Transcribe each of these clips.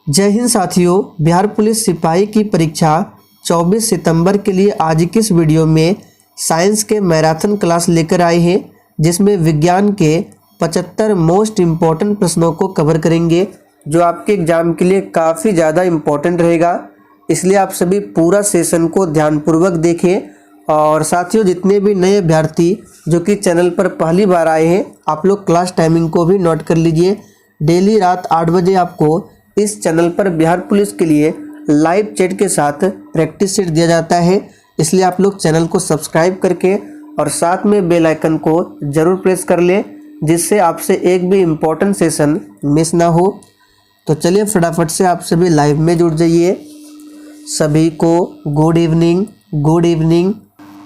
जय हिंद साथियों, बिहार पुलिस सिपाही की परीक्षा 24 सितंबर के लिए आज की इस वीडियो में साइंस के मैराथन क्लास लेकर आए हैं, जिसमें विज्ञान के 75 मोस्ट इम्पॉर्टेंट प्रश्नों को कवर करेंगे, जो आपके एग्जाम के लिए काफ़ी ज़्यादा इम्पॉर्टेंट रहेगा। इसलिए आप सभी पूरा सेशन को ध्यानपूर्वक देखें। और साथियों, जितने भी नए अभ्यर्थी जो कि चैनल पर पहली बार आए हैं, आप लोग क्लास टाइमिंग को भी नोट कर लीजिए। डेली रात 8 बजे आपको इस चैनल पर बिहार पुलिस के लिए लाइव चैट के साथ प्रैक्टिस सेट दिया जाता है। इसलिए आप लोग चैनल को सब्सक्राइब करके और साथ में बेल आइकन को ज़रूर प्रेस कर लें, जिससे आपसे एक भी इम्पोर्टेंट सेशन मिस ना हो। तो चलिए फटाफट से आप सभी लाइव में जुड़ जाइए। सभी को गुड इवनिंग, गुड इवनिंग।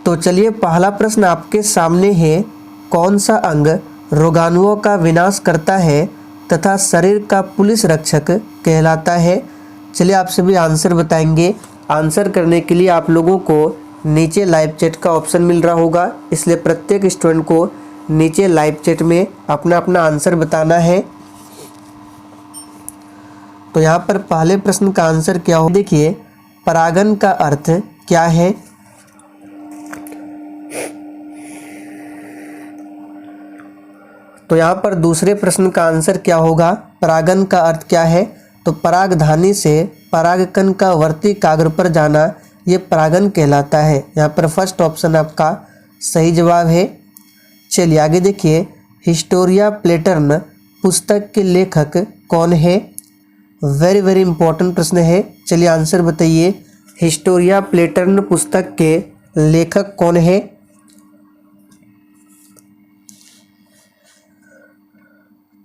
तो चलिए, पहला प्रश्न आपके सामने है, कौन सा अंग रोगाणुओं का विनाश करता है तथा शरीर का पुलिस रक्षक कहलाता है? चलिए, आप सभी आंसर बताएंगे। आंसर करने के लिए आप लोगों को नीचे लाइव चैट का ऑप्शन मिल रहा होगा, इसलिए प्रत्येक स्टूडेंट को नीचे लाइव चैट में अपना अपना आंसर बताना है। तो यहाँ पर पहले प्रश्न का आंसर क्या हो, देखिए, परागन का अर्थ क्या है? तो यहाँ पर दूसरे प्रश्न का आंसर क्या होगा? परागन का अर्थ क्या है? तो परागधानी से परागकण का वर्ती काग्र पर जाना, ये परागन कहलाता है। यहाँ पर फर्स्ट ऑप्शन आपका सही जवाब है। चलिए आगे देखिए, हिस्टोरिया प्लेटर्न पुस्तक के लेखक कौन है? वेरी वेरी इंपॉर्टेंट प्रश्न है। चलिए आंसर बताइए, हिस्टोरिया प्लेटर्न पुस्तक के लेखक कौन है?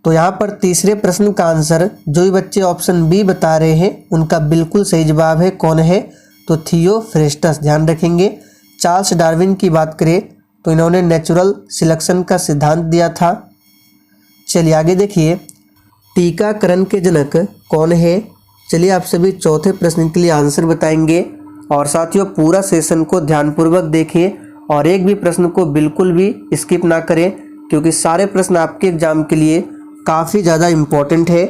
तो यहाँ पर तीसरे प्रश्न का आंसर जो भी बच्चे ऑप्शन बी बता रहे हैं, उनका बिल्कुल सही जवाब है। कौन है? तो थियोफ्रेस्टस। ध्यान रखेंगे, चार्ल्स डार्विन की बात करें तो इन्होंने नेचुरल सिलेक्शन का सिद्धांत दिया था। चलिए आगे देखिए, टीकाकरण के जनक कौन है? चलिए आप सभी चौथे प्रश्न के लिए आंसर बताएंगे। और साथियों, पूरा सेशन को ध्यानपूर्वक देखिए और एक भी प्रश्न को बिल्कुल भी स्किप ना करें, क्योंकि सारे प्रश्न आपके एग्जाम के लिए काफ़ी ज़्यादा इम्पोर्टेंट है।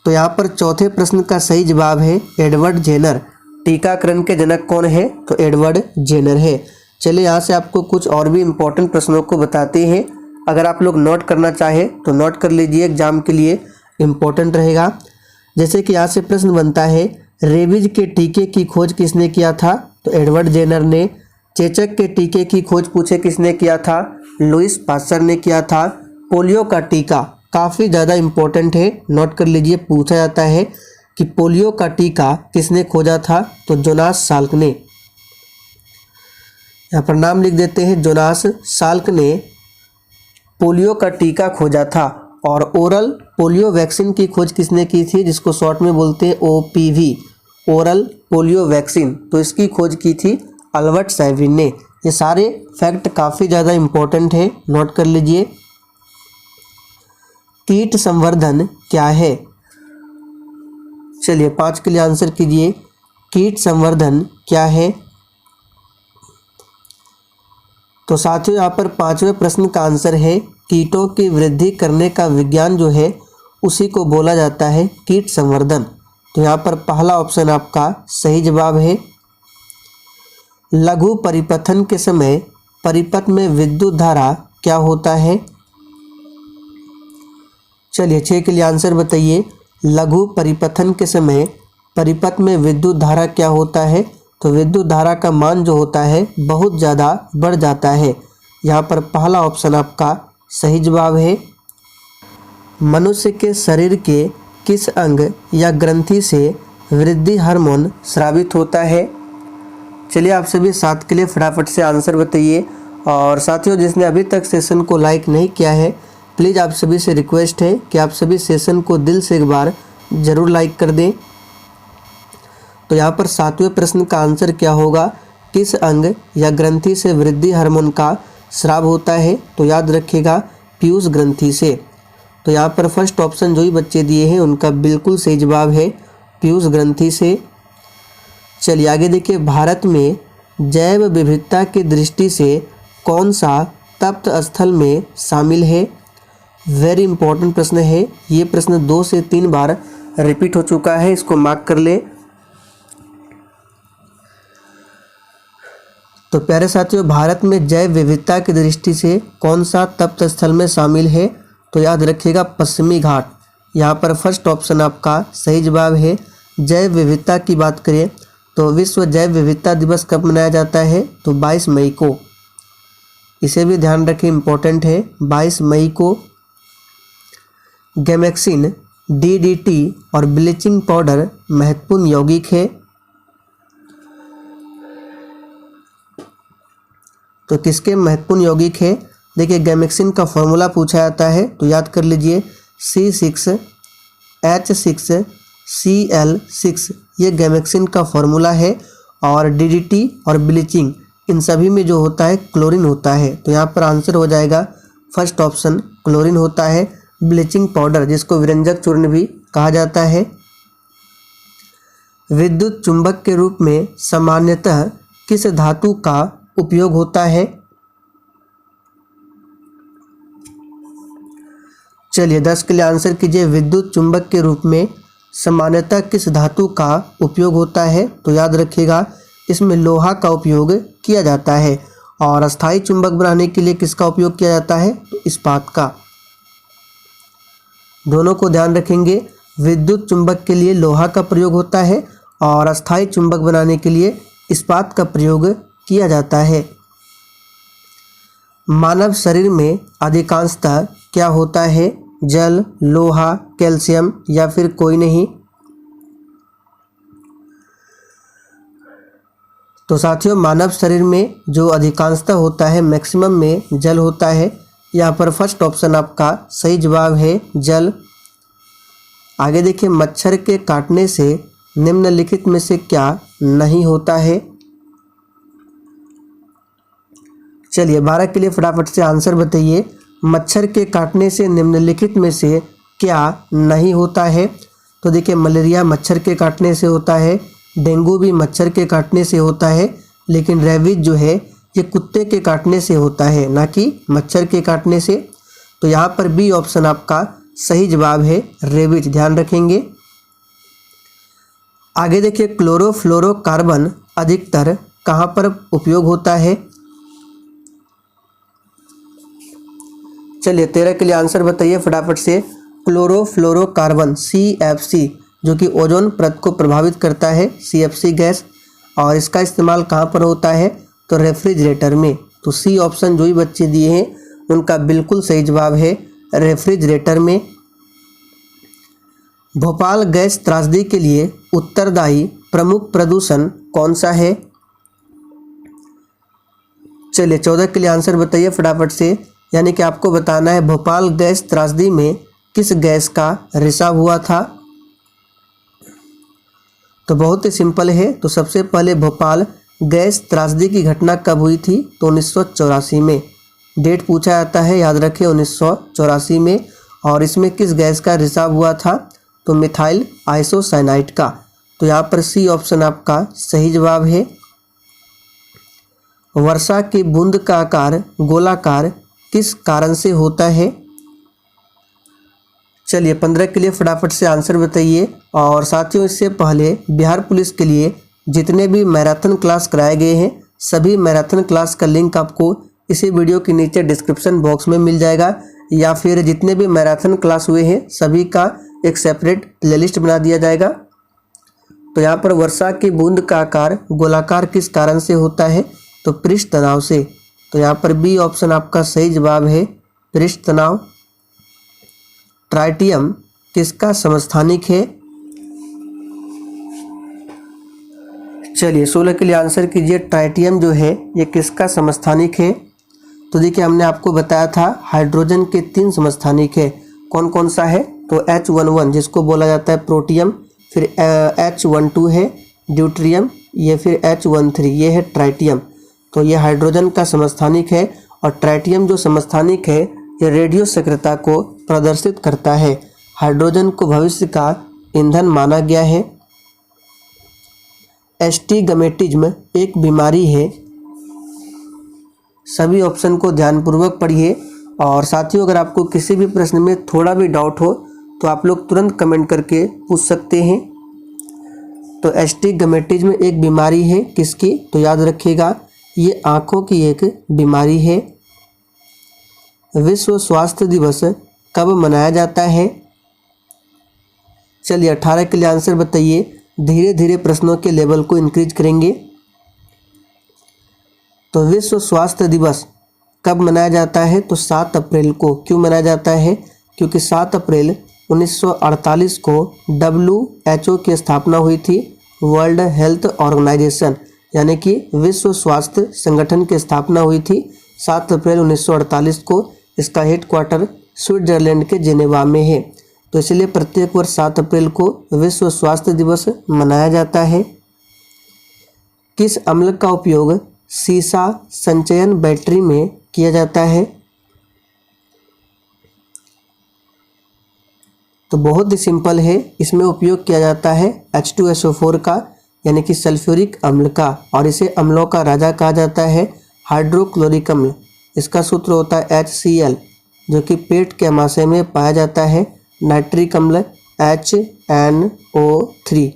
तो यहाँ पर चौथे प्रश्न का सही जवाब है एडवर्ड जेनर। टीकाकरण के जनक कौन है? तो एडवर्ड जेनर है। चलिए यहाँ से आपको कुछ और भी इम्पोर्टेंट प्रश्नों को बताते हैं। अगर आप लोग नोट करना चाहें तो नोट कर लीजिए, एग्जाम के लिए इम्पोर्टेंट रहेगा। जैसे कि यहाँ से प्रश्न बनता है, रेबीज के टीके की खोज किसने किया था? तो एडवर्ड जेनर ने। चेचक के टीके की खोज पूछे किसने किया था? लुईस पास्चर ने किया था। पोलियो का टीका काफ़ी ज़्यादा इम्पोर्टेंट है, नोट कर लीजिए। पूछा जाता है कि पोलियो का टीका किसने खोजा था? तो जोनास साल्क ने। यहाँ पर नाम लिख देते हैं, जोनास साल्क ने पोलियो का टीका खोजा था। और ओरल पोलियो वैक्सीन की खोज किसने की थी, जिसको शॉर्ट में बोलते हैं OPV, ओरल पोलियो वैक्सीन? तो इसकी खोज की थी अल्बर्ट सैविन ने। ये सारे फैक्ट काफ़ी ज़्यादा इम्पोर्टेंट है, नोट कर लीजिए। कीट संवर्धन क्या है? चलिए 5 के लिए आंसर कीजिए, कीट संवर्धन क्या है? तो साथियों, यहाँ पर 5वें प्रश्न का आंसर है, कीटों की वृद्धि करने का विज्ञान जो है उसी को बोला जाता है कीट संवर्धन। तो यहाँ पर पहला ऑप्शन आपका सही जवाब है। लघु परिपथन के समय परिपथ में विद्युत धारा क्या होता है? चलिए 6 के लिए आंसर बताइए, लघु परिपथन के समय परिपथ में विद्युत धारा क्या होता है? तो विद्युत धारा का मान जो होता है बहुत ज़्यादा बढ़ जाता है। यहाँ पर पहला ऑप्शन आपका सही जवाब है। मनुष्य के शरीर के किस अंग या ग्रंथि से वृद्धि हार्मोन स्रावित होता है? चलिए आप सभी 7 के लिए फटाफट से आंसर बताइए। और साथियों, जिसने अभी तक सेशन को लाइक नहीं किया है, प्लीज़ आप सभी से रिक्वेस्ट है कि आप सभी सेशन को दिल से एक बार ज़रूर लाइक कर दें। तो यहाँ पर 7वें प्रश्न का आंसर क्या होगा? किस अंग या ग्रंथि से वृद्धि हार्मोन का स्राव होता है? तो याद रखिएगा, पीयूष ग्रंथि से। तो यहाँ पर फर्स्ट ऑप्शन जो ही बच्चे दिए हैं उनका बिल्कुल सही जवाब है, पीयूष ग्रंथि से। चलिए आगे देखिए, भारत में जैव विविधता की दृष्टि से कौन सा तप्त स्थल में शामिल है? वेरी इंपॉर्टेंट प्रश्न है ये। प्रश्न 2 से 3 बार रिपीट हो चुका है, इसको मार्क कर ले। तो प्यारे साथियों, भारत में जैव विविधता की दृष्टि से कौन सा तप्त स्थल में शामिल है? तो याद रखिएगा पश्चिमी घाट। यहाँ पर फर्स्ट ऑप्शन आपका सही जवाब है। जैव विविधता की बात करें तो विश्व जैव विविधता दिवस कब मनाया जाता है? तो 22 मई को। इसे भी ध्यान रखें, इम्पोर्टेंट है, 22 मई को। गैमेक्सिन, डीडीटी और ब्लीचिंग पाउडर महत्वपूर्ण यौगिक है। तो किसके महत्वपूर्ण यौगिक है? देखिए गैमेक्सिन का फॉर्मूला पूछा जाता है तो याद कर लीजिए C6H6Cl6, ये गैमेक्सिन का फॉर्मूला है। और डीडीटी और ब्लीचिंग, इन सभी में जो होता है क्लोरीन होता है। तो यहाँ पर आंसर हो जाएगा फर्स्ट ऑप्शन, क्लोरीन होता है। ब्लीचिंग पाउडर, जिसको विरंजक चूर्ण भी कहा जाता है। विद्युत चुंबक के रूप में सामान्यतः किस धातु का उपयोग होता है? चलिए 10 के लिए आंसर कीजिए। विद्युत चुंबक के रूप में सामान्यतः किस धातु का उपयोग होता है? तो याद रखिएगा इसमें लोहा का उपयोग किया जाता है। और अस्थायी चुंबक बनाने के लिए किसका उपयोग किया जाता है? तो इस्पात का। दोनों को ध्यान रखेंगे, विद्युत चुंबक के लिए लोहा का प्रयोग होता है और अस्थायी चुंबक बनाने के लिए इस्पात का प्रयोग किया जाता है। मानव शरीर में अधिकांशतः क्या होता है? जल, लोहा, कैल्शियम या फिर कोई नहीं? तो साथियों, मानव शरीर में जो अधिकांशतः होता है, मैक्सिमम में जल होता है। यहाँ पर फर्स्ट ऑप्शन आपका सही जवाब है, जल। आगे देखिए, मच्छर के काटने से निम्नलिखित में से क्या नहीं होता है? चलिए 12 के लिए फटाफट से आंसर बताइए। मच्छर के काटने से निम्नलिखित में से क्या नहीं होता है? तो देखिए, मलेरिया मच्छर के काटने से होता है, डेंगू भी मच्छर के काटने से होता है, लेकिन रेबीज जो है ये कुत्ते के काटने से होता है, ना कि मच्छर के काटने से। तो यहाँ पर बी ऑप्शन आपका सही जवाब है, रेबीज, ध्यान रखेंगे। आगे देखिए, क्लोरोफ्लोरोकार्बन अधिकतर कहाँ पर उपयोग होता है? चलिए 13 के लिए आंसर बताइए फटाफट से। क्लोरोफ्लोरोकार्बन CFC, जो कि ओजोन परत को प्रभावित करता है, CFC गैस, और इसका इस्तेमाल कहाँ पर होता है? तो रेफ्रिजरेटर में। तो सी ऑप्शन जो भी बच्चे दिए हैं उनका बिल्कुल सही जवाब है, रेफ्रिजरेटर में। भोपाल गैस त्रासदी के लिए उत्तरदायी प्रमुख प्रदूषण कौन सा है? चलिए 14 के लिए आंसर बताइए फटाफट से। यानी कि आपको बताना है भोपाल गैस त्रासदी में किस गैस का रिसाव हुआ था? तो बहुत ही सिंपल है। तो सबसे पहले भोपाल गैस त्रासदी की घटना कब हुई थी? तो 1984 में। डेट पूछा जाता है, याद रखें 1984 में। और इसमें किस गैस का रिसाव हुआ था? तो मिथाइल आइसोसाइनाइड का। तो यहाँ पर सी ऑप्शन आपका सही जवाब है। वर्षा की बूंद का आकार गोलाकार किस कारण से होता है? चलिए 15 के लिए फटाफट से आंसर बताइए। और साथियों, इससे पहले बिहार पुलिस के लिए जितने भी मैराथन क्लास कराए गए हैं, सभी मैराथन क्लास का लिंक आपको इसी वीडियो के नीचे डिस्क्रिप्शन बॉक्स में मिल जाएगा, या फिर जितने भी मैराथन क्लास हुए हैं सभी का एक सेपरेट प्लेलिस्ट बना दिया जाएगा। तो यहाँ पर वर्षा की बूंद का आकार गोलाकार किस कारण से होता है? तो पृष्ठ तनाव से। तो यहाँ पर बी ऑप्शन आपका सही जवाब है, पृष्ठ तनाव। ट्राइटियम किसका समस्थानिक है? चलिए 16 के लिए आंसर कीजिए। ट्राइटियम जो है ये किसका समस्थानिक है? तो देखिए, हमने आपको बताया था हाइड्रोजन के 3 समस्थानिक है। कौन कौन सा है? तो H11 जिसको बोला जाता है प्रोटियम, फिर H12 है ड्यूट्रियम, ये फिर H13 ये है ट्राइटियम। तो ये हाइड्रोजन का समस्थानिक है। और ट्राइटियम जो समस्थानिक है ये रेडियो सक्रियता को प्रदर्शित करता है। हाइड्रोजन को भविष्य का ईंधन माना गया है। एस्टिगमेटिज्म एक बीमारी है। सभी ऑप्शन को ध्यानपूर्वक पढ़िए और साथियों अगर आपको किसी भी प्रश्न में थोड़ा भी डाउट हो तो आप लोग तुरंत कमेंट करके पूछ सकते हैं। तो एस्टिग्मेटिज्म एक बीमारी है किसकी, तो याद रखिएगा ये आँखों की एक बीमारी है। विश्व स्वास्थ्य दिवस कब मनाया जाता है? चलिए 18 के लिए आंसर बताइए। धीरे धीरे प्रश्नों के लेवल को इंक्रीज करेंगे। तो विश्व स्वास्थ्य दिवस कब मनाया जाता है? तो 7 अप्रैल को। क्यों मनाया जाता है? क्योंकि 7 अप्रैल 1948 को WHO की स्थापना हुई थी, वर्ल्ड हेल्थ ऑर्गेनाइजेशन, यानी कि विश्व स्वास्थ्य संगठन की स्थापना हुई थी 7 अप्रैल 1948 को। इसका हेडक्वार्टर स्विट्जरलैंड के जेनेवा में है। तो इसलिए प्रत्येक वर्ष 7 अप्रैल को विश्व स्वास्थ्य दिवस मनाया जाता है। किस अम्ल का उपयोग सीसा संचयन बैटरी में किया जाता है? तो बहुत ही सिंपल है, इसमें उपयोग किया जाता है H2SO4 का, यानी कि सल्फ्यूरिक अम्ल का, और इसे अम्लों का राजा कहा जाता है, हाइड्रोक्लोरिक अम्ल। इसका सूत्र होता है HCl, जो कि पेट के अमाशय में पाया जाता है, नाइट्रिक अम्ल HNO3।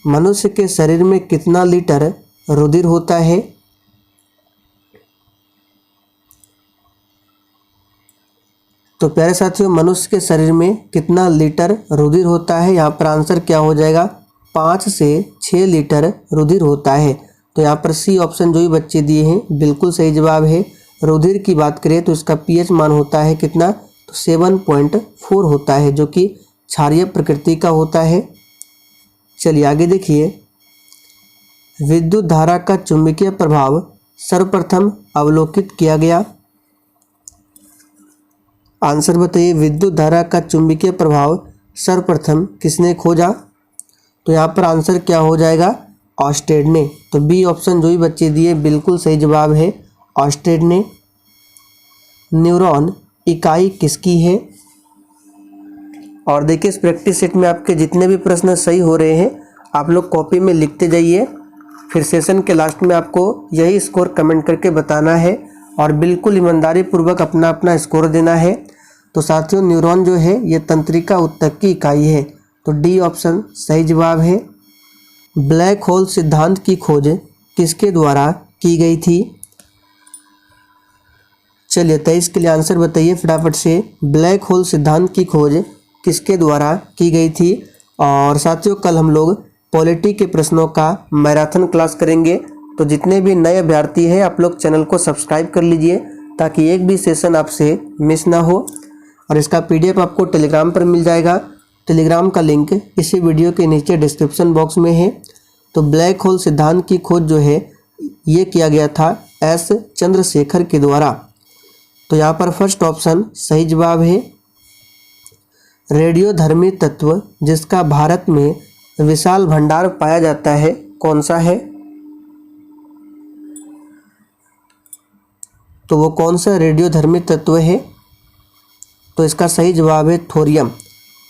मनुष्य के शरीर में कितना लीटर रुधिर होता है? तो प्यारे साथियों मनुष्य के शरीर में कितना लीटर रुधिर होता है? यहाँ पर आंसर क्या हो जाएगा? 5 से 6 लीटर रुधिर होता है। तो यहाँ पर सी ऑप्शन जो भी बच्चे दिए हैं बिल्कुल सही जवाब है। रुधिर की बात करें तो इसका पीएच मान होता है कितना? तो 7.4 होता है, जो कि क्षारीय प्रकृति का होता है। चलिए आगे देखिए। विद्युत धारा का चुंबकीय प्रभाव सर्वप्रथम अवलोकित किया गया। आंसर बताइए। विद्युत धारा का चुंबकीय प्रभाव सर्वप्रथम किसने खोजा? तो यहाँ पर आंसर क्या हो जाएगा? ऑस्टेड ने। तो बी ऑप्शन जो भी बच्चे दिए बिल्कुल सही जवाब है, ऑस्टेड ने। न्यूरॉन इकाई किसकी है? और देखिए इस प्रैक्टिस सेट में आपके जितने भी प्रश्न सही हो रहे हैं आप लोग कॉपी में लिखते जाइए। फिर सेशन के लास्ट में आपको यही स्कोर कमेंट करके बताना है और बिल्कुल ईमानदारी पूर्वक अपना अपना स्कोर देना है। तो साथियों न्यूरॉन जो है ये तंत्रिका ऊतक की इकाई है। तो डी ऑप्शन सही जवाब है। ब्लैक होल सिद्धांत की खोज किसके द्वारा की गई थी? चलिए 23 के लिए आंसर बताइए फटाफट से। ब्लैक होल सिद्धांत की खोज किसके द्वारा की गई थी? और साथियों कल हम लोग पॉलिटी के प्रश्नों का मैराथन क्लास करेंगे। तो जितने भी नए अभ्यर्थी हैं आप लोग चैनल को सब्सक्राइब कर लीजिए ताकि एक भी सेशन आपसे मिस ना हो। और इसका PDF आपको टेलीग्राम पर मिल जाएगा। टेलीग्राम का लिंक इसी वीडियो के नीचे डिस्क्रिप्शन बॉक्स में है। तो ब्लैक होल सिद्धांत की खोज जो है ये किया गया था S चंद्रशेखर के द्वारा। तो यहाँ पर फर्स्ट ऑप्शन सही जवाब है। रेडियोधर्मी तत्व जिसका भारत में विशाल भंडार पाया जाता है कौन सा है? तो वो कौन सा रेडियोधर्मी तत्व है? तो इसका सही जवाब है थोरियम।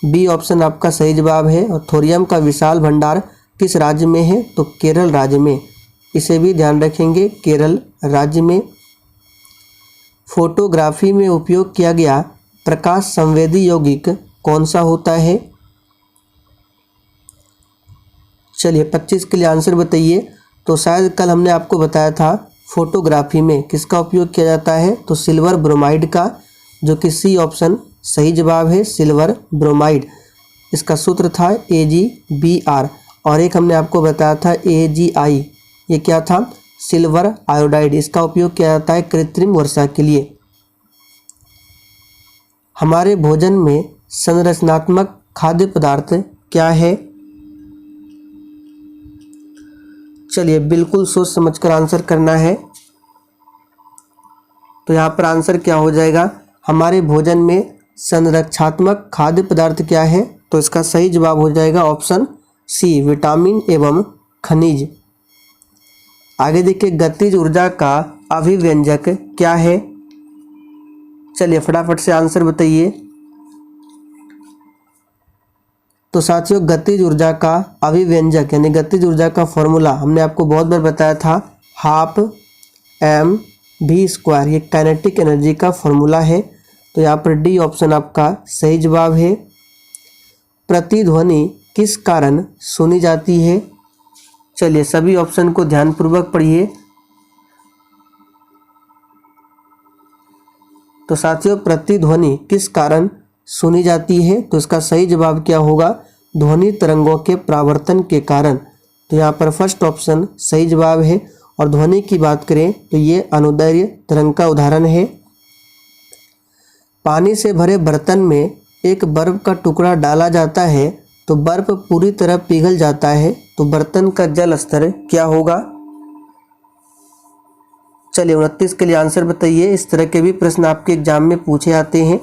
बी ऑप्शन आपका सही जवाब है। और थोरियम का विशाल भंडार किस राज्य में है? तो केरल राज्य में। इसे भी ध्यान रखेंगे, केरल राज्य में। फोटोग्राफी में उपयोग किया गया प्रकाश संवेदी यौगिक कौन सा होता है? चलिए 25 के लिए आंसर बताइए। तो शायद कल हमने आपको बताया था फोटोग्राफी में किसका उपयोग किया जाता है? तो सिल्वर ब्रोमाइड का, जो कि सी ऑप्शन सही जवाब है, सिल्वर ब्रोमाइड। इसका सूत्र था AgBr। और एक हमने आपको बताया था AgI, ये क्या था? Silver iodide. इसका उपयोग किया जाता है कृत्रिम वर्षा के लिए। हमारे भोजन में संरचनात्मक खाद्य पदार्थ क्या है? चलिए बिल्कुल सोच समझकर आंसर करना है। तो यहाँ पर आंसर क्या हो जाएगा? हमारे भोजन में संरक्षात्मक खाद्य पदार्थ क्या है? तो इसका सही जवाब हो जाएगा ऑप्शन सी, विटामिन एवं खनिज। आगे देखिए गतिज ऊर्जा का अभिव्यंजक क्या है? चलिए फटाफट से आंसर बताइए। तो साथियों गतिज ऊर्जा का अभिव्यंजक यानी गतिज ऊर्जा का फॉर्मूला हमने आपको बहुत बार बताया था, 12 mv v²। ये काइनेटिक एनर्जी का फॉर्मूला है। तो यहाँ पर डी ऑप्शन आपका सही जवाब है। प्रतिध्वनि किस कारण सुनी जाती है? चलिए सभी ऑप्शन को ध्यानपूर्वक पढ़िए। तो साथियों, प्रतिध्वनि किस कारण सुनी जाती है? तो इसका सही जवाब क्या होगा? ध्वनि तरंगों के परावर्तन के कारण। तो यहाँ पर फर्स्ट ऑप्शन सही जवाब है। और ध्वनि की बात करें तो ये अनुदैर्घ्य तरंग का उदाहरण है। पानी से भरे बर्तन में एक बर्फ का टुकड़ा डाला जाता है तो बर्फ पूरी तरह पिघल जाता है, तो बर्तन का जल स्तर क्या होगा? चलिए 29 के लिए आंसर बताइए। इस तरह के भी प्रश्न आपके एग्जाम में पूछे आते हैं।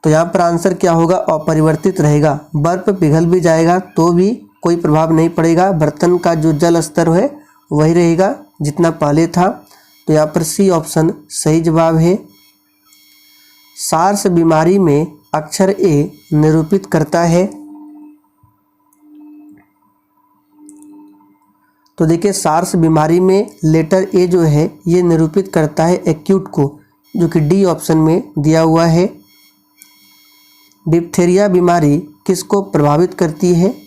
तो यहाँ पर आंसर क्या होगा? अपरिवर्तित रहेगा। बर्फ पिघल भी जाएगा तो भी कोई प्रभाव नहीं पड़ेगा, बर्तन का जो जल स्तर है वही रहेगा जितना पहले था। तो यहाँ पर सी ऑप्शन सही जवाब है। सार्स बीमारी में अक्षर ए निरूपित करता है। तो देखिए, सार्स बीमारी में लेटर ए जो है ये निरूपित करता है एक्यूट को, जो कि डी ऑप्शन में दिया हुआ है। डिप्थेरिया बीमारी किसको प्रभावित करती है?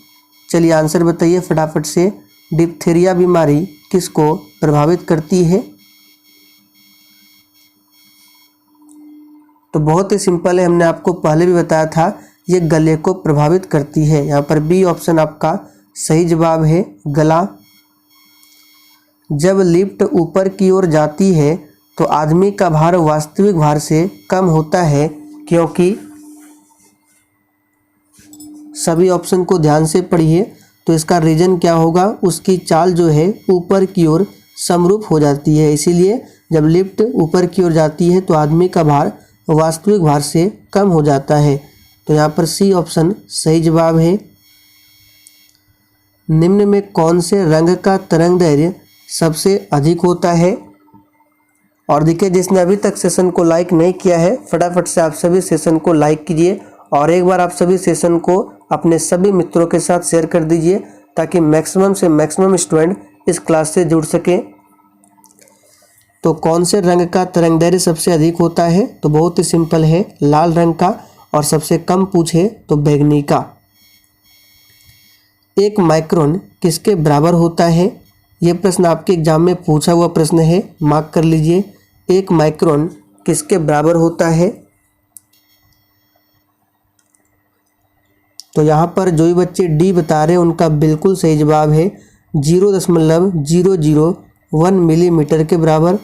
चलिए आंसर बताइए फटाफट से। डिप्थेरिया बीमारी किसको प्रभावित करती है? तो बहुत ही सिंपल है, हमने आपको पहले भी बताया था, ये गले को प्रभावित करती है। यहाँ पर बी ऑप्शन आपका सही जवाब है, गला। जब लिफ्ट ऊपर की ओर जाती है तो आदमी का भार वास्तविक भार से कम होता है, क्योंकि सभी ऑप्शन को ध्यान से पढ़िए। तो इसका रीजन क्या होगा? उसकी चाल जो है ऊपर की ओर समरूप हो जाती है, इसीलिए जब लिफ्ट ऊपर की ओर जाती है तो आदमी का भार वास्तविक भार से कम हो जाता है। तो यहाँ पर सी ऑप्शन सही जवाब है। निम्न में कौन से रंग का तरंगदैर्घ्य सबसे अधिक होता है? और देखिए, जिसने अभी तक सेशन को लाइक नहीं किया है, फटाफट से आप सभी सेशन को लाइक कीजिए और एक बार आप सभी सेशन को अपने सभी मित्रों के साथ शेयर कर दीजिए, ताकि मैक्सिमम से मैक्सिमम स्टूडेंट इस क्लास से जुड़ सकें। तो कौन से रंग का तरंगदैर्घ्य सबसे अधिक होता है? तो बहुत ही सिंपल है, लाल रंग का। और सबसे कम पूछे तो बैंगनी का। एक माइक्रोन किसके बराबर होता है? ये प्रश्न आपके एग्जाम में पूछा हुआ प्रश्न है, मार्क कर लीजिए। एक माइक्रोन किसके बराबर होता है? तो यहाँ पर जो भी बच्चे डी बता रहे हैं उनका बिल्कुल सही जवाब है, 0.001 मिलीमीटर के बराबर।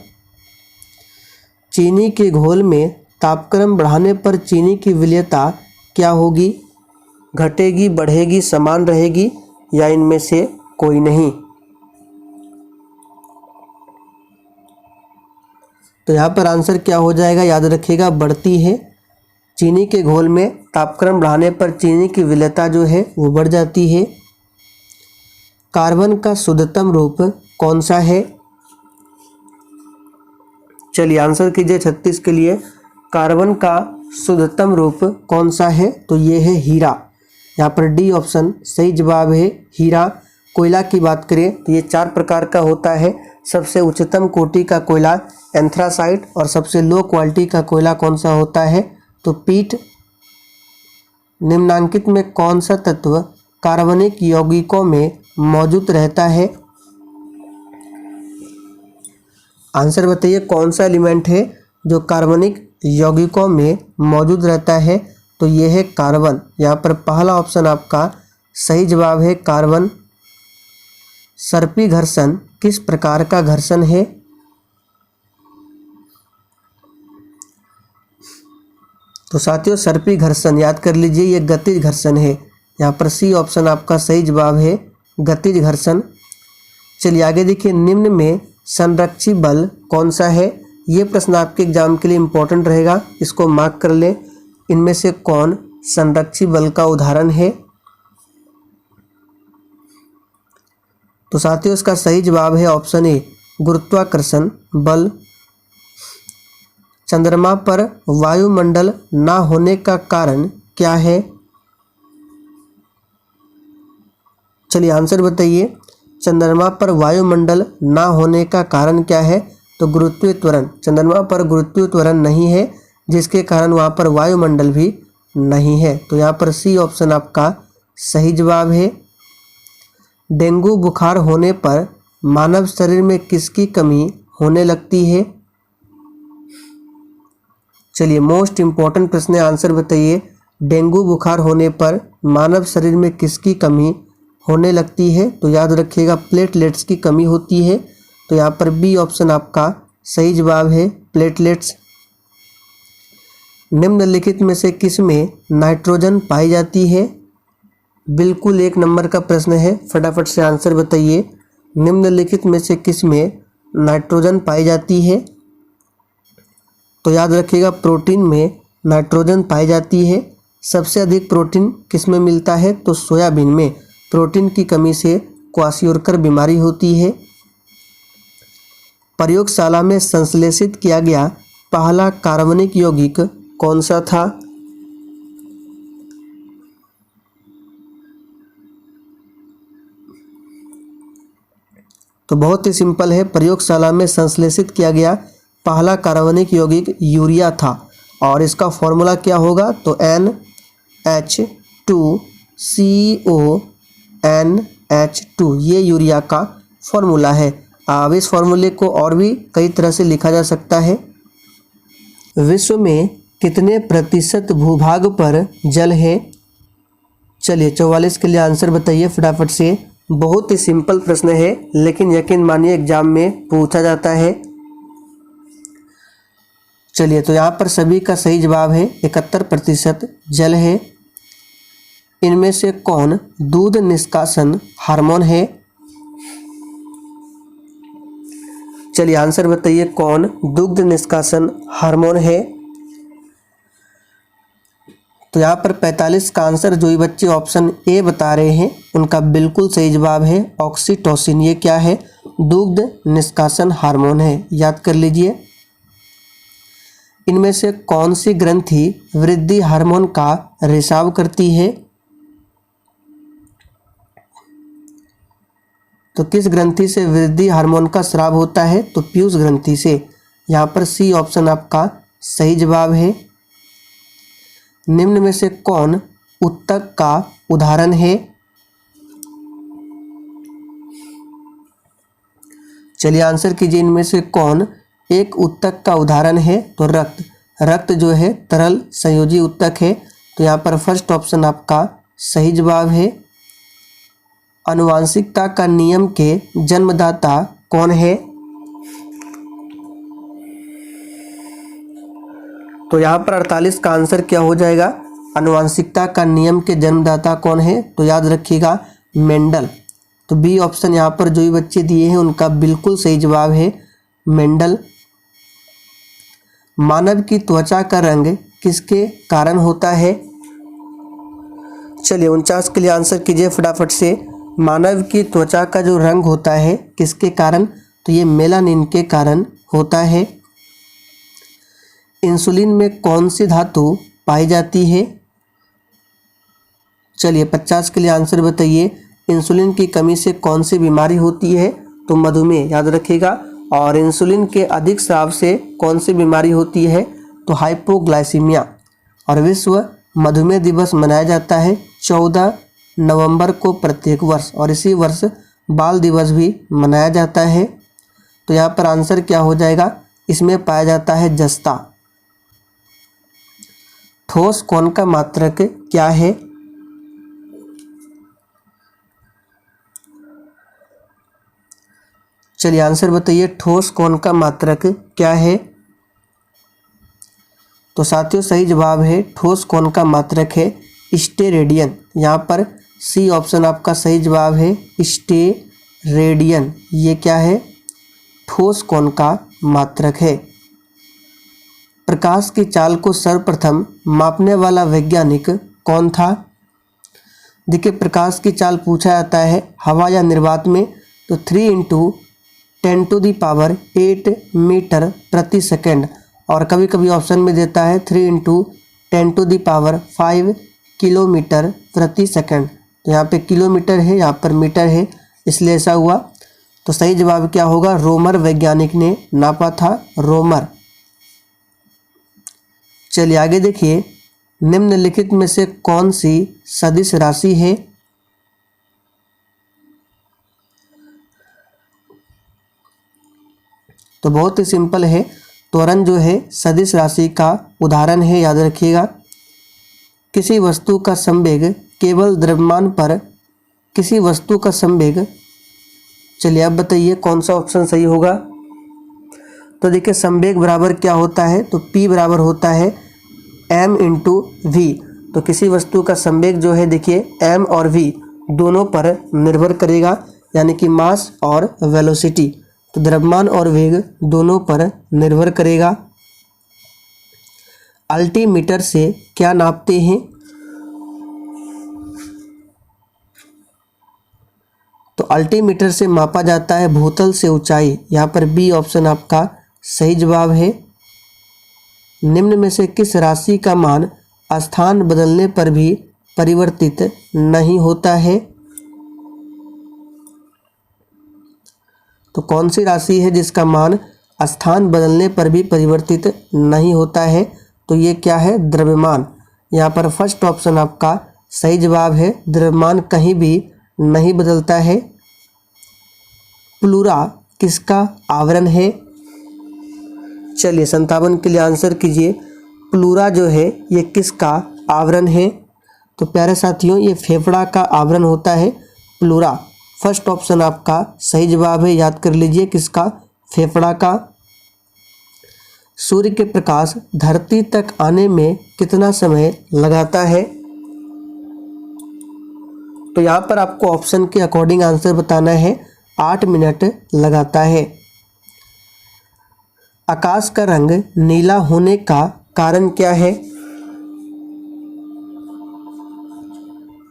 चीनी के घोल में तापक्रम बढ़ाने पर चीनी की विलेयता क्या होगी? घटेगी, बढ़ेगी, समान रहेगी या इनमें से कोई नहीं? तो यहाँ पर आंसर क्या हो जाएगा? याद रखिएगा, बढ़ती है। चीनी के घोल में तापक्रम बढ़ाने पर चीनी की विलेयता जो है वो बढ़ जाती है। कार्बन का शुद्धतम रूप कौन सा है? चलिए आंसर कीजिए 36 के लिए। कार्बन का शुद्धतम रूप कौन सा है? तो ये है हीरा। यहाँ पर डी ऑप्शन सही जवाब है, हीरा। कोयला की बात करें तो ये 4 प्रकार का होता है। सबसे उच्चतम कोटि का कोयला एंथ्रासाइट, और सबसे लो क्वालिटी का कोयला कौन सा होता है? तो पीट। निम्नांकित में कौन सा तत्व कार्बनिक यौगिकों में मौजूद रहता है? आंसर बताइए, कौन सा एलिमेंट है जो कार्बनिक यौगिकों में मौजूद रहता है? तो ये है कार्बन। यहाँ पर पहला ऑप्शन आपका सही जवाब है, कार्बन। सर्पी घर्षण किस प्रकार का घर्षण है? तो साथियों, सर्पी घर्षण याद कर लीजिए, ये गतिज घर्षण है। यहाँ पर सी ऑप्शन आपका सही जवाब है, गतिज घर्षण। चलिए आगे देखिए, निम्न में संरक्षी बल कौन सा है? ये प्रश्न आपके एग्जाम के लिए इम्पोर्टेंट रहेगा, इसको मार्क कर ले। इनमें से कौन संरक्षी बल का उदाहरण है? तो साथियों, इसका सही जवाब है ऑप्शन ए, गुरुत्वाकर्षण बल। चंद्रमा पर वायुमंडल ना होने का कारण क्या है? चलिए आंसर बताइए। चंद्रमा पर वायुमंडल ना होने का कारण क्या है? तो गुरुत्वीय त्वरण। चंद्रमा पर गुरुत्वीय त्वरण नहीं है, जिसके कारण वहाँ पर वायुमंडल भी नहीं है। तो यहाँ पर सी ऑप्शन आपका सही जवाब है। डेंगू बुखार होने पर मानव शरीर में किसकी कमी होने लगती है? चलिए, मोस्ट इम्पॉर्टेंट प्रश्न है, आंसर बताइए। डेंगू बुखार होने पर मानव शरीर में किसकी कमी होने लगती है? तो याद रखिएगा, प्लेटलेट्स की कमी होती है। तो यहाँ पर बी ऑप्शन आपका सही जवाब है, प्लेटलेट्स। निम्नलिखित में से किस में नाइट्रोजन पाई जाती है? बिल्कुल 1 नंबर का प्रश्न है, फटाफट से आंसर बताइए। निम्नलिखित में से किस में नाइट्रोजन पाई जाती है? तो याद रखिएगा, प्रोटीन में नाइट्रोजन पाई जाती है। सबसे अधिक प्रोटीन किस में मिलता है? तो सोयाबीन में। प्रोटीन की कमी से क्वाशियोरकर बीमारी होती है। प्रयोगशाला में संश्लेषित किया गया पहला कार्बनिक यौगिक कौन सा था? तो बहुत ही सिंपल है, प्रयोगशाला में संश्लेषित किया गया पहला कार्बनिक यौगिक यूरिया था। और इसका फॉर्मूला क्या होगा? तो NH2CONH2, ये यूरिया का फॉर्मूला है। अब इस फॉर्मूले को और भी कई तरह से लिखा जा सकता है। विश्व में कितने प्रतिशत भूभाग पर जल है? चलिए, 44 के लिए आंसर बताइए फटाफट से। बहुत ही सिंपल प्रश्न है, लेकिन यकीन मानिए एग्जाम में पूछा जाता है। चलिए, तो यहाँ पर सभी का सही जवाब है, 71% जल है। इनमें से कौन दूध निष्कासन हार्मोन है? चलिए, आंसर बताइए, कौन दुग्ध निष्कासन हार्मोन है? तो यहाँ पर 45 का आंसर जो ही बच्चे ऑप्शन ए बता रहे हैं, उनका बिल्कुल सही जवाब है ऑक्सीटोसिन। ये क्या है? दुग्ध निष्कासन हार्मोन है, याद कर लीजिए। इनमें से कौन सी ग्रंथि वृद्धि हार्मोन का रिसाव करती है? तो किस ग्रंथि से वृद्धि हार्मोन का स्राव होता है? तो पीयूष ग्रंथि से। यहाँ पर सी ऑप्शन आपका सही जवाब है। निम्न में से कौन उत्तक का उदाहरण है? चलिए, आंसर कीजिए, इनमें से कौन एक उत्तक का उदाहरण है? तो रक्त। रक्त जो है तरल संयोजी उत्तक है। तो यहाँ पर फर्स्ट ऑप्शन आपका सही जवाब है। आनुवांशिकता का नियम के जन्मदाता कौन है? तो यहाँ पर 48 का आंसर क्या हो जाएगा? आनुवांशिकता का नियम के जन्मदाता कौन है? तो याद रखिएगा, मेंडल। तो बी ऑप्शन यहाँ पर जो भी बच्चे दिए हैं उनका बिल्कुल सही जवाब है, मेंडल। मानव की त्वचा का रंग किसके कारण होता है? चलिए, 49 के लिए आंसर कीजिए फटाफट से। मानव की त्वचा का जो रंग होता है किसके कारण? तो ये मेलानिन के कारण होता है। इंसुलिन में कौन सी धातु पाई जाती है? चलिए, 50 के लिए आंसर बताइए। इंसुलिन की कमी से कौन सी बीमारी होती है? तो मधुमेह, याद रखिएगा। और इंसुलिन के अधिक स्राव से कौन सी बीमारी होती है? तो हाइपोग्लाइसीमिया। और विश्व मधुमेह दिवस मनाया जाता है 14 नवंबर को प्रत्येक वर्ष, और इसी वर्ष बाल दिवस भी मनाया जाता है। तो यहाँ पर आंसर क्या हो जाएगा? इसमें पाया जाता है जस्ता। ठोस कोण का मात्रक क्या है? चलिए, आंसर बताइए, ठोस कोण का मात्रक क्या है? तो साथियों, सही जवाब है, ठोस कोण का मात्रक है स्टेरेडियन। यहाँ पर सी ऑप्शन आपका सही जवाब है, स्टेरेडियन। ये क्या है? ठोस कोण का मात्रक है। प्रकाश की चाल को सर्वप्रथम मापने वाला वैज्ञानिक कौन था? देखिए, प्रकाश की चाल पूछा जाता है हवा या निर्वात में, तो 3 × 10⁸ मीटर प्रति सेकंड, और कभी कभी ऑप्शन में देता है 3 × 10⁵ किलोमीटर प्रति सेकंड। तो यहाँ पे किलोमीटर है, यहाँ पर मीटर है। इसलिए ऐसा हुआ। तो सही जवाब क्या होगा, रोमर वैज्ञानिक ने नापा था, रोमर। चलिए आगे देखिए, निम्नलिखित में से कौन सी सदिश राशि है। तो बहुत ही सिंपल है, त्वरण जो है सदिश राशि का उदाहरण है, याद रखिएगा। किसी वस्तु का संवेग केवल द्रव्यमान पर, किसी वस्तु का संवेग, चलिए अब बताइए कौन सा ऑप्शन सही होगा। तो देखिए संवेग बराबर क्या होता है, तो P बराबर होता है m इंटू वी। तो किसी वस्तु का संवेग जो है देखिए m और v दोनों पर निर्भर करेगा, यानी कि मास और वेलोसिटी। तो द्रव्यमान और वेग दोनों पर निर्भर करेगा। अल्टीमीटर से क्या नापते हैं। तो अल्टीमीटर से मापा जाता है भूतल से ऊंचाई। यहाँ पर बी ऑप्शन आपका सही जवाब है। निम्न में से किस राशि का मान स्थान बदलने पर भी परिवर्तित नहीं होता है। तो कौन सी राशि है जिसका मान स्थान बदलने पर भी परिवर्तित नहीं होता है, तो ये क्या है, द्रव्यमान। यहाँ पर फर्स्ट ऑप्शन आपका सही जवाब है, द्रव्यमान कहीं भी नहीं बदलता है। प्लूरा किसका आवरण है। चलिए 57 के लिए आंसर कीजिए। प्लूरा जो है ये किसका आवरण है। तो प्यारे साथियों ये फेफड़ा का आवरण होता है प्लूरा। फर्स्ट ऑप्शन आपका सही जवाब है, याद कर लीजिए किसका, फेफड़ा का। सूर्य के प्रकाश धरती तक आने में कितना समय लगाता है। तो यहाँ पर आपको ऑप्शन के अकॉर्डिंग आंसर बताना है। 8 मिनट लगाता है। आकाश का रंग नीला होने का कारण क्या है।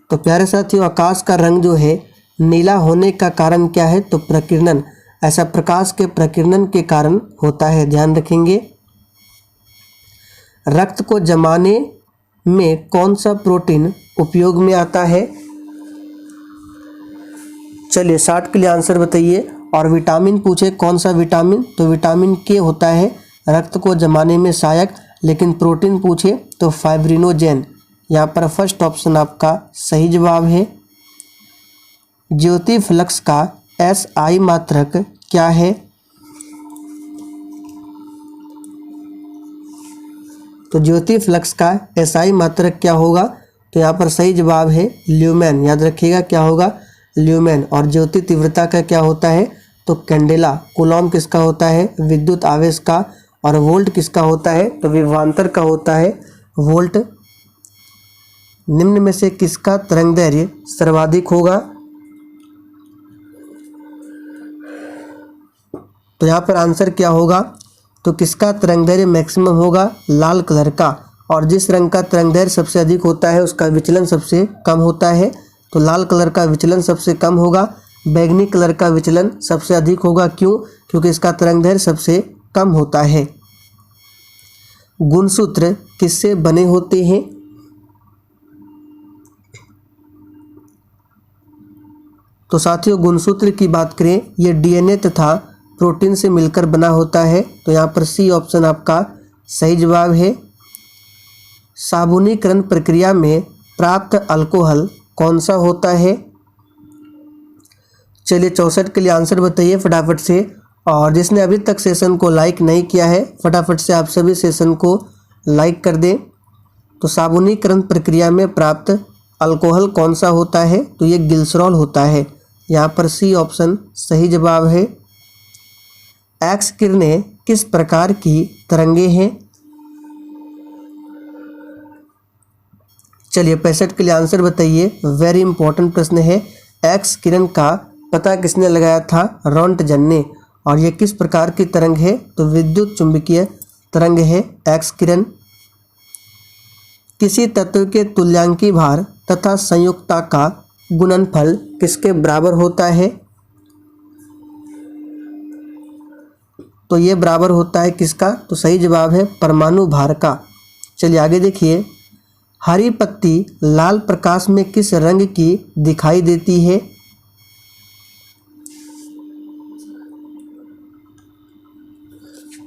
तो प्यारे साथियों आकाश का रंग जो है नीला होने का कारण क्या है, तो प्रकीर्णन। ऐसा प्रकाश के प्रकीर्णन के कारण होता है, ध्यान रखेंगे। रक्त को जमाने में कौन सा प्रोटीन उपयोग में आता है। चलिए 60 के लिए आंसर बताइए। और विटामिन पूछे कौन सा विटामिन, तो विटामिन के होता है रक्त को जमाने में सहायक। लेकिन प्रोटीन पूछे तो फाइब्रिनोजेन। यहाँ पर फर्स्ट ऑप्शन आपका सही जवाब है। ज्योति फ्लक्स का SI मात्रक क्या है। तो ज्योति फ्लक्स का SI मात्रक क्या होगा, तो यहाँ पर सही जवाब है ल्यूमेन। याद रखिएगा क्या होगा, ल्यूमेन। और ज्योति तीव्रता का क्या होता है, तो कैंडेला। कूलॉम किसका होता है, विद्युत आवेश का। और वोल्ट किसका होता है, तो विभवांतर का होता है वोल्ट। निम्न में से किसका तरंगदैर्घ्य सर्वाधिक होगा। तो यहाँ पर आंसर क्या होगा, तो किसका तरंगदैर्घ्य मैक्सिमम होगा, लाल कलर का। और जिस रंग का तरंगदैर्घ्य सबसे अधिक होता है उसका विचलन सबसे कम होता है। तो लाल कलर का विचलन सबसे कम होगा, बैंगनी कलर का विचलन सबसे अधिक होगा। क्यों, क्योंकि इसका तरंगदैर्घ्य सबसे कम होता है। गुणसूत्र किससे बने होते हैं। तो साथियों गुणसूत्र की बात करें, ये DNA तथा प्रोटीन से मिलकर बना होता है। तो यहाँ पर सी ऑप्शन आपका सही जवाब है। साबुनीकरण प्रक्रिया में प्राप्त अल्कोहल कौन सा होता है। चलिए 64 के लिए आंसर बताइए फटाफट से। और जिसने अभी तक सेशन को लाइक नहीं किया है फटाफट से आप सभी सेशन को लाइक कर दें। तो साबुनीकरण प्रक्रिया में प्राप्त अल्कोहल कौन सा होता है, तो ये ग्लिसरॉल होता है। यहाँ पर सी ऑप्शन सही जवाब है। एक्स किरणें किस प्रकार की तरंगे हैं। चलिए 65 के लिए आंसर बताइए। वेरी इंपॉर्टेंट प्रश्न है। एक्स किरण का पता किसने लगाया था, रोंटगन ने। और ये किस प्रकार की तरंग है, तो विद्युत चुंबकीय तरंग है एक्स किरण। किसी तत्व के तुल्यांकी भार तथा संयुक्ता का गुणनफल किसके बराबर होता है। तो ये बराबर होता है किसका, तो सही जवाब है परमाणु भार का। चलिए आगे देखिए। हरी पत्ती लाल प्रकाश में किस रंग की दिखाई देती है।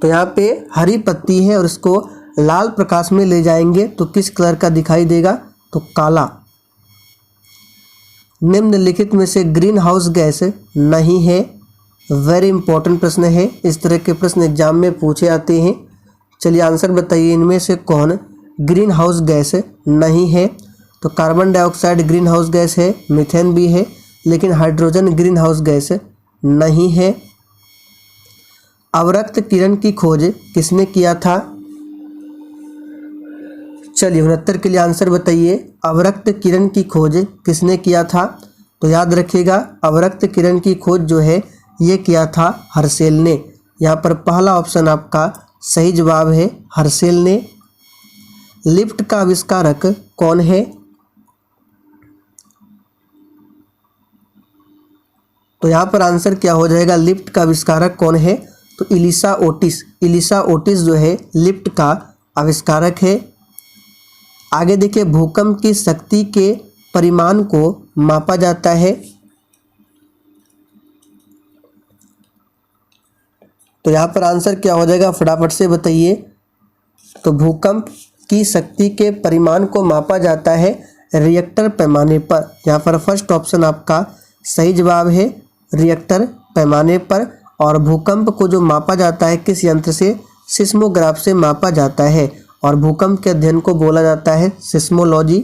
तो यहाँ पे हरी पत्ती है और इसको लाल प्रकाश में ले जाएंगे तो किस कलर का दिखाई देगा, तो काला। निम्नलिखित में से ग्रीन हाउस गैस नहीं है। वेरी इंपॉर्टेंट प्रश्न है, इस तरह के प्रश्न एग्जाम में पूछे आते हैं। चलिए आंसर बताइए, इनमें से कौन ग्रीन हाउस गैस नहीं है। तो carbon dioxide green house gas है, मीथेन भी है, लेकिन हाइड्रोजन ग्रीन हाउस गैस नहीं है। अवरक्त किरण की खोज किसने किया था। चलिए 69 के लिए आंसर बताइए, अवरक्त किरण की खोज किसने किया था। तो याद रखिएगा, अवरक्त किरण की खोज जो है ये किया था हर्शेल ने। यहाँ पर पहला ऑप्शन आपका सही जवाब है, हर्शेल ने। लिफ्ट का आविष्कारक कौन है। तो यहाँ पर आंसर क्या हो जाएगा, लिफ्ट का आविष्कारक कौन है, तो इलिसा ओटिस। इलिसा ओटिस जो है लिफ्ट का आविष्कारक है। आगे देखिए, भूकंप की शक्ति के परिमाण को मापा जाता है। तो यहाँ पर आंसर क्या हो जाएगा, फटाफट से बताइए। तो भूकंप की शक्ति के परिमाण को मापा जाता है रिएक्टर पैमाने पर। यहाँ पर फर्स्ट ऑप्शन आपका सही जवाब है, रिएक्टर पैमाने पर। और भूकंप को जो मापा जाता है किस यंत्र से, सिस्मोग्राफ से मापा जाता है। और भूकंप के अध्ययन को बोला जाता है सिस्मोलॉजी।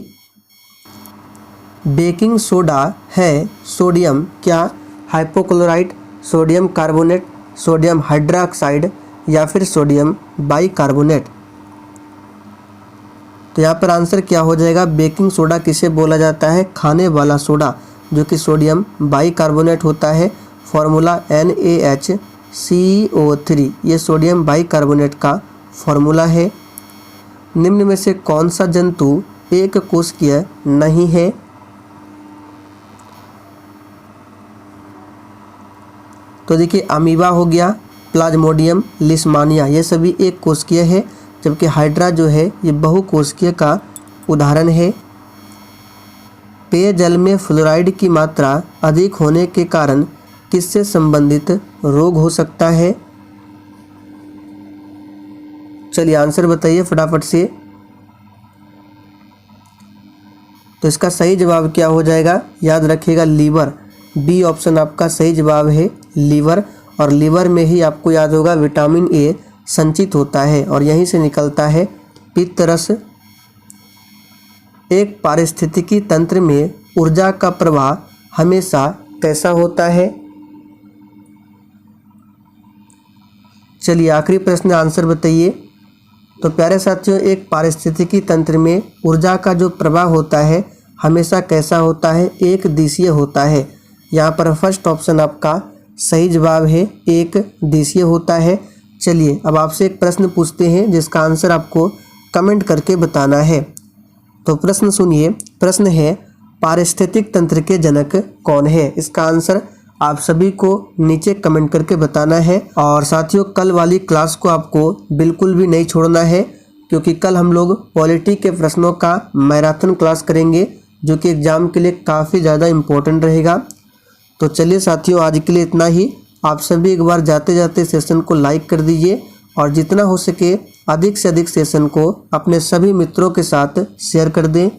बेकिंग सोडा है सोडियम क्या hypochlorite, sodium carbonate, sodium hydroxide या फिर सोडियम बाइकार्बोनेट। तो यहाँ पर आंसर क्या हो जाएगा, बेकिंग सोडा किसे बोला जाता है, खाने वाला सोडा, जो कि सोडियम बाइकार्बोनेट होता है। फॉर्मूला NaHCO3, ये सोडियम बाइकार्बोनेट का फॉर्मूला है। निम्न में से कौन सा जंतु एक कोशिकीय नहीं है। तो देखिए, अमीबा हो गया, प्लाज्मोडियम, लिस्मानिया, ये सभी एक कोशिकीय है, जबकि हाइड्रा जो है ये बहुकोशिकीय का उदाहरण है। पेयजल में फ्लोराइड की मात्रा अधिक होने के कारण किससे संबंधित रोग हो सकता है। चलिए आंसर बताइए फटाफट से। तो इसका सही जवाब क्या हो जाएगा, याद रखिएगा लीवर। बी ऑप्शन आपका सही जवाब है, लीवर। और लीवर में ही आपको याद होगा विटामिन ए संचित होता है और यहीं से निकलता है पित्त रस। एक पारिस्थितिकी तंत्र में ऊर्जा का प्रवाह हमेशा कैसा होता है। चलिए आखिरी प्रश्न, आंसर बताइए। तो प्यारे साथियों, एक पारिस्थितिकी तंत्र में ऊर्जा का जो प्रवाह होता है हमेशा कैसा होता है, एक दिशीय होता है। यहाँ पर फर्स्ट ऑप्शन आपका सही जवाब है, एक दिशीय होता है। चलिए अब आपसे एक प्रश्न पूछते हैं जिसका आंसर आपको कमेंट करके बताना है। तो प्रश्न सुनिए, प्रश्न है पारिस्थितिक तंत्र के जनक कौन है। इसका आंसर आप सभी को नीचे कमेंट करके बताना है। और साथियों, कल वाली क्लास को आपको बिल्कुल भी नहीं छोड़ना है, क्योंकि कल हम लोग पॉलिटी के प्रश्नों का मैराथन क्लास करेंगे, जो कि एग्ज़ाम के लिए काफ़ी ज़्यादा इम्पोर्टेंट रहेगा। तो चलिए साथियों, आज के लिए इतना ही। आप सभी एक बार जाते जाते सेशन को लाइक कर दीजिए और जितना हो सके अधिक से अधिक सेशन को अपने सभी मित्रों के साथ शेयर कर दें।